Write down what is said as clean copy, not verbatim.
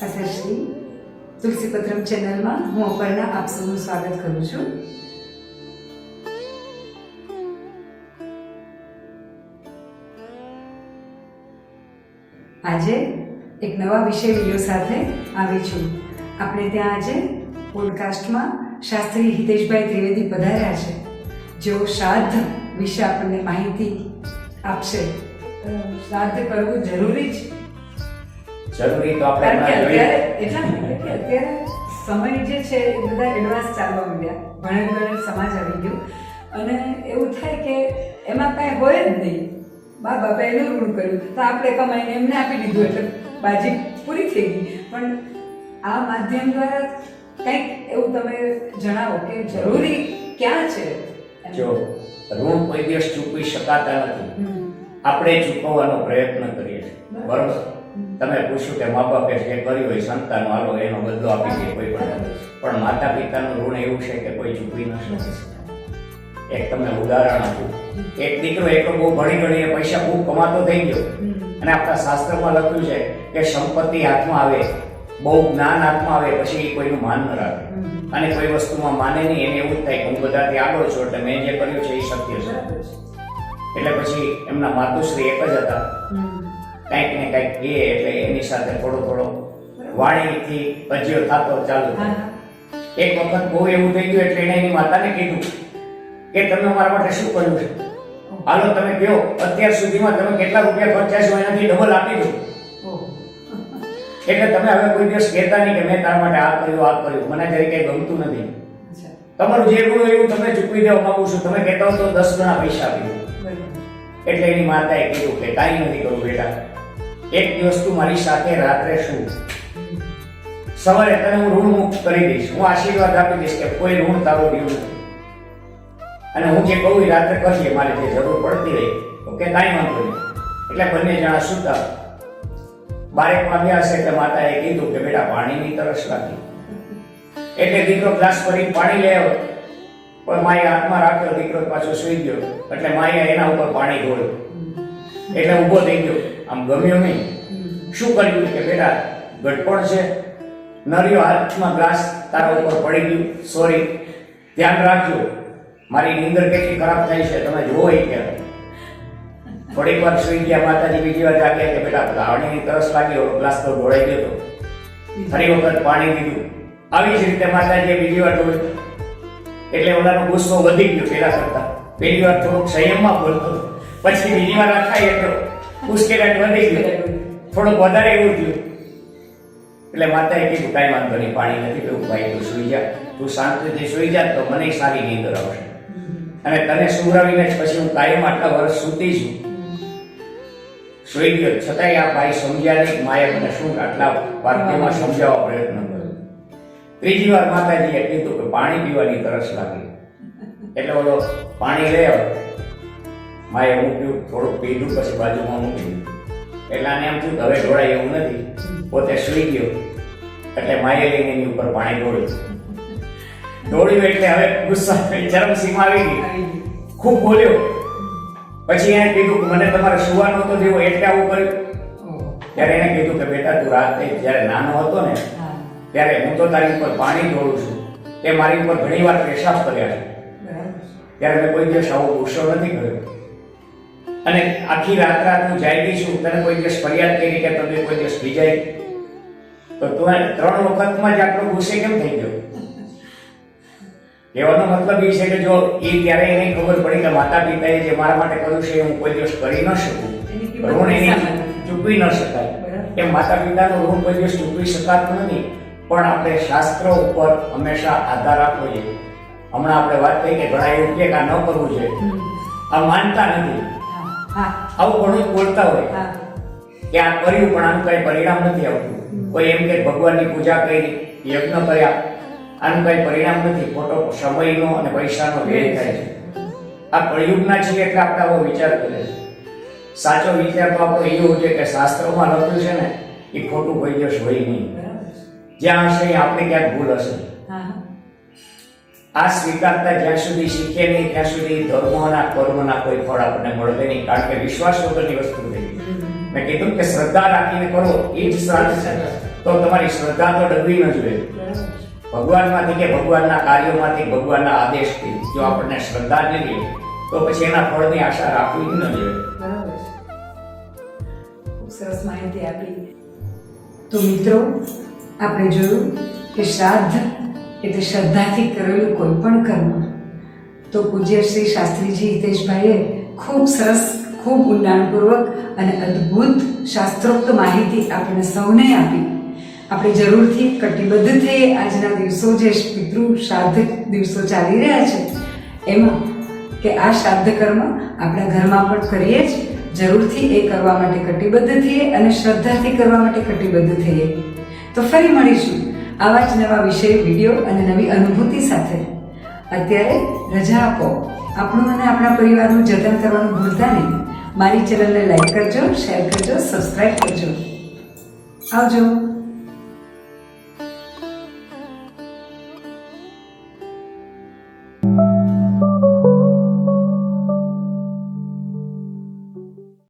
માતાશ્રી તુલસીપત્રમ ચેનલમાં હું અપર્ણા આપ સૌનું સ્વાગત કરું છું. આજે એક નવા વિષય વિડીયો સાથે આવી છું. આપણે ત્યાં આજે પોડકાસ્ટમાં શાસ્ત્રી હિતેશભાઈ ત્રિવેદી પધાર્યા છે, જેઓ શ્રાદ્ધ વિશે આપણને માહિતી આપશે. શ્રાદ્ધ કરવું જરૂરી છે? જરૂરી તો કારણ કે આપણે એટલા માટે કે અત્યારે સમય જે છે એ બધા એડવાન્સ ચાલવા માંડ્યા, ભણે સમાજ આવી ગયો અને એવું થાય કે એમાં કાંઈ હોય જ નહીં. બા બાપા એનું ઋણ કર્યું તો આપણે કમાઈને એમને આપી દીધું એટલે બાજી પૂરી થઈ ગઈ. પણ આ માધ્યમ દ્વારા કંઈક એવું તમે જણાવો કે જરૂરી ક્યાં છે? જો ઋણ કોઈ દિવસ ચૂકવી શકાતા નથી, આપણે ચૂકવવાનો પ્રયત્ન કરીએ છીએ. બરોબર? તમે પૂછ્યું કે મા બાપે જે કર્યું હોય સંતાનો હાલો એનો બદલો આપી દે કોઈ પણ માતા પિતાનું ઋણ એવું છે કે કોઈ ચૂકવી ન શકે. એક તમને ઉદાહરણ આપું. એક દીકરો એટલો બહુ ભણી પૈસા ખૂબ કમાતો થઈ ગયો અને આપણા શાસ્ત્રમાં લખ્યું છે કે સંપત્તિ હાથમાં આવે, બહુ જ્ઞાન હાથમાં આવે પછી કોઈનું માન ન રાખે અને કોઈ વસ્તુમાં માને નહીં. એને એવું જ થાય કે હું બધાથી આગળ છું એટલે મેં જે કર્યું છે એ સત્ય છે. એટલે પછી એમના માતુશ્રી એક જ હતા, કંઈક ને કંઈક કહે એટલે એની સાથે થોડો વાણીથી પજ્યો થતો ચાલુ થયો. એક વખત બહુ એવું થઈ ગયું એટલે એને એની માતાને કીધું કે તમે મારા માટે શું કર્યું છે, હાલો તમે કહો અત્યાર સુધીમાં તમે કેટલા રૂપિયા ખર્ચ્યા છો એનાથી ડબલ આપી દો. એટલે તમે હવે કોઈ દિવસ કહેતા નહીં કે મેં તારા માટે આ કર્યું મને જરી કઈ ગમતું નથી. તમારું જે ઋણ એવું તમે ચૂકવી દેવા માંગુ છું, તમે કહેતા હો તો 10 ગણા પૈસા આપી દો. એટલે એની માતાએ કીધું કે કાંઈ નથી કરવું બેટા, એક દિવસ તું મારી સાથે રાત્રે શું, સવારે તને હું ઋણ મુક્ત કરી દઈશ, હું આશીર્વાદ આપી દઈશ કે કોઈ ઋણ તારું રહ્યું નથી અને હું જે કહું એ રાત્રે કરીએ, મારે જે જરૂર પડતી રહી તો કે કાંઈ વાંધો નહીં. એટલે બંને જણા સુતા. 12 વાગ્યા હશે એટલે માતાએ કીધું કે બેટા પાણીની તરસ લાગી. એટલે દીકરો ગ્લાસ ભરીને પાણી લઈ આવ્યો, પણ માએ હાથમાં રાખ્યો, દીકરો પાછો સૂઈ ગયો. એટલે માએ એના ઉપર પાણી ઢોળ્યું એટલે ઊભો થઈ ગયો. આમ ગમ્યો નહીં. શું કર્યું કે બેટા ગટપણ છે, નર્યો હાથમાં ગ્લાસ તારા ઉપર પડી ગયું, સોરી, ધ્યાન રાખજો, મારી નીંદર કેટલી ખરાબ થાય છે તમે જોવો. એ કે થોડીક વાર સુઈ ગયા. માતાજી બીજી વાર જાગ્યા કે બેટા પાણીની તરસ લાગી, ઓલો ગ્લાસ તો ઢોળાઈ ગયો હતો. ફરી વખત પાણી દીધું. આવી જ રીતે માતાજીએ બીજી વાર ઢોળ્યું એટલે ઓલાનો ગુસ્સો વધી ગયો પેલા કરતા. પહેલી વાર થોડોક સંયમમાં બોલતો, પછી બીજી વાર આખાય એટલો ઉશ્કેરાટ વધી ગયો, થોડુંક વધારે એવું થયું. એટલે માતાએ કીધું કાંઈ વાંધો નહીં, પાણી નથી પીવું ભાઈ, તું સુઈ જા, તું શાંતિથી સુઈ જા તો મને સારી નીંદર આવશે અને તને સુવડાવીને જ પછી હું કાયમ આટલા વર્ષ સૂતી છું. સુઈ ગયો. છતાંય આ ભાઈ સમજ્યા નહીં. માએ મને શું આટલા વાક્યમાં સમજાવવા પ્રયત્ન કર્યો. ત્રીજી વાર માતાજીએ કીધું કે પાણી પીવાની તરસ લાગી. એટલે ઓલો પાણી લઈ આવ્યો. માએ હું પીવું, થોડુંક પીધું, પછી બાજુમાં મૂકી દીધું. એટલે આને એમ થયું હવે ઢોળાય એવું નથી. પોતે સુઈ ગયો એટલે માએ લઈને એની ઉપર પાણી ઢોળ્યું એટલે હવે ગુસ્સા ચરમસીમા આવી ગઈ. ખૂબ બોલ્યો. પછી એને કીધું કે મને તમારે સુવા નહોતો દેવો એટલે આવું કર્યું. ત્યારે એને કીધું કે બેટા તું રાતે જ્યારે નાનો હતો ને ત્યારે હું તો તારી ઉપર પાણી ઢોળું છું, તે મારી ઉપર ઘણી વાર પેશાબ કર્યા છે, ત્યારે મેં કોઈ દિવસ આવો ગુસ્સો નથી કર્યો અને આખી રાત હું જાગી છું, તને કોઈ દિવસ ફરિયાદ કરી કે તમે કોઈ દિવસ ભીજાઈ તો તું 3 વખતમાં જ આટલો ગુસ્સે કેમ થઈ ગયો? કહેવાનો મતલબ એ છે કે જો એ ત્યારે એને ખબર પડી કે માતા પિતાએ જે મારા માટે કર્યું છે હું કોઈ દિવસ કરી ન શકું, ઋણ એની ચૂકવી ન શકાય. એમ માતા પિતાનું ઋણ કોઈ દિવસ ચૂકવી શકાતું નથી. પણ આપણે શાસ્ત્રો ઉપર હંમેશા આધાર આપવો જોઈએ. હમણાં આપણે વાત થઈ કે ઘણા એવું કે આ ન કરવું જોઈએ, આ માનતા નથી, આવું ઘણું બોલતા હોય કે આ કર્યું પણ આનું કઈ પરિણામ નથી આવતું. કોઈ એમ કે ભગવાનની પૂજા કરી, યજ્ઞ કર્યા, આનું કઈ પરિણામ નથી, ખોટો સમયનો અને પૈસાનો વ્યય થાય છે. આ કળિયુગના છીએ એટલે આપણે આવો વિચાર કરે છે. સાચો વિચાર તો આપણો એવો છે કે શાસ્ત્રોમાં લખ્યું છે ને એ ખોટું કોઈ દિવસ હોય નહીં. જ્યાં હશે આપણે ક્યાંક ભૂલ હશે. આ સ્વીકારતા જ્યાં સુધી શીખે નહીં ત્યાં સુધી ધર્મોના કર્મના કોઈ ફળ આપણને મળે નહીં, કારણ કે વિશ્વાસ વગરની વસ્તુ થઈ. મેં કીધું કે શ્રદ્ધા રાખીને કરો એ જ શ્રાદ્ધ છે. તો તમારી શ્રદ્ધા તો ડગવી ન જોઈએ. ભગવાનમાંથી કે ભગવાનના કાર્યોમાંથી, ભગવાનના આદેશથી જો આપણને શ્રદ્ધા ન રહે તો પછી એના ફળની આશા રાખવી ન જોઈએ. બરાબર છે. ખૂબ સરસ માહિતી આપી. તો મિત્રો, આપણે જોયું કે શ્રાદ્ધ એટલે શ્રદ્ધાથી કરેલું કોઈ પણ કર્મ. તો પૂજ્ય શ્રી શાસ્ત્રીજી હિતેશભાઈએ ખૂબ સરસ, ખૂબ ઊંડાણપૂર્વક અને અદ્ભુત શાસ્ત્રોક્ત માહિતી આપણને સૌને આપી. આપણે જરૂરથી કટિબદ્ધ થઈએ આજના દિવસો, જે પિતૃ શ્રાદ્ધ દિવસો ચાલી રહ્યા છે એમાં, કે આ શ્રાદ્ધ કર્મ આપણા ઘરમાં પણ કરીએ જ. જરૂરથી એ કરવા માટે કટિબદ્ધ થઈએ અને શ્રદ્ધાથી કરવા માટે કટિબદ્ધ થઈએ. તો ફરી મળીશું આવા જ નવા વિષય, વિડીયો અને નવી અનુભૂતિ સાથે. અત્યારે રજા આપો. આપણું અને આપણા પરિવારનું જતન કરવાનું ભૂલતા નહીં. મારી ચેનલને લાઈક કરજો, શેર કરજો, સબસ્ક્રાઈબ કરજો. આવજો.